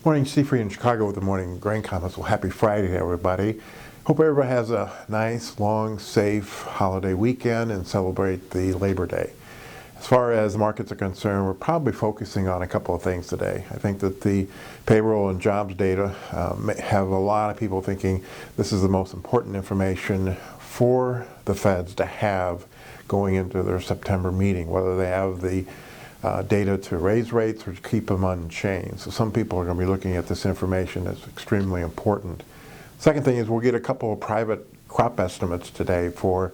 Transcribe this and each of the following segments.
Morning, Steve Free in Chicago with the morning grain comments. Well, happy Friday, everybody. Hope everybody has a nice, long, safe holiday weekend and celebrate the Labor Day. As far as markets are concerned, we're probably focusing on a couple of things today. I think that the payroll and jobs data have a lot of people thinking this is the most important information for the Feds to have going into their September meeting, whether they have the data to raise rates or to keep them unchanged. So some people are going to be looking at this information as extremely important. Second thing is we'll get a couple of private crop estimates today for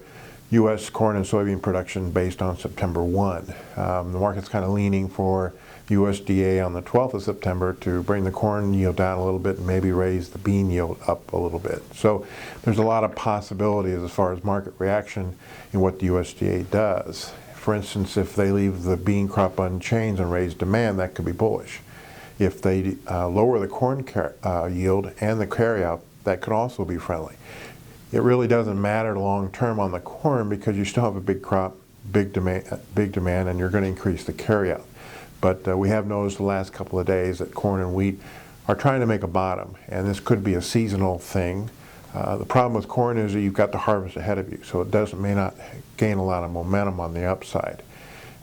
U.S. corn and soybean production based on September 1. The market's kind of leaning for USDA on the 12th of September to bring the corn yield down a little bit and maybe raise the bean yield up a little bit. So there's a lot of possibilities as far as market reaction in what the USDA does. For instance, if they leave the bean crop unchanged and raise demand, that could be bullish. If they lower the corn yield and the carryout, that could also be friendly. It really doesn't matter long term on the corn because you still have a big crop, big demand, and you're going to increase the carryout. But we have noticed the last couple of days that corn and wheat are trying to make a bottom, and this could be a seasonal thing. The problem with corn is that you've got the harvest ahead of you, so it may not gain a lot of momentum on the upside.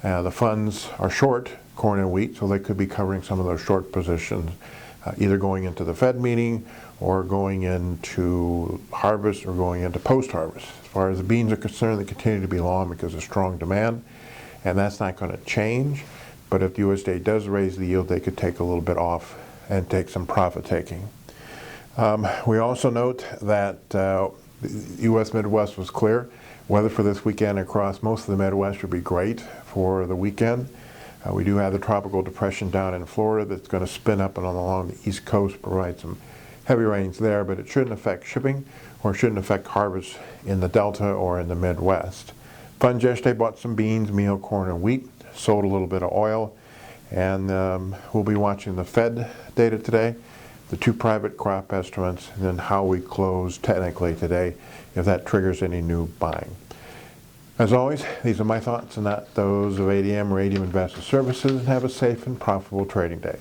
The funds are short corn and wheat, so they could be covering some of those short positions, either going into the Fed meeting or going into harvest or going into post-harvest. As far as the beans are concerned, they continue to be long because of strong demand, and that's not going to change. But if the USDA does raise the yield, they could take a little bit off and take some profit taking. We also note that the U.S. Midwest was clear. Weather for this weekend across most of the Midwest would be great for the weekend. We do have the tropical depression down in Florida that's going to spin up and along the East Coast, provide some heavy rains there, but it shouldn't affect shipping or shouldn't affect harvest in the Delta or in the Midwest. Funds yesterday bought some beans, meal, corn, and wheat, sold a little bit of oil, and we'll be watching the Fed data today, the two private crop estimates, and then how we close technically today if that triggers any new buying. As always, these are my thoughts and not those of ADM or ADM Investor Services, and have a safe and profitable trading day.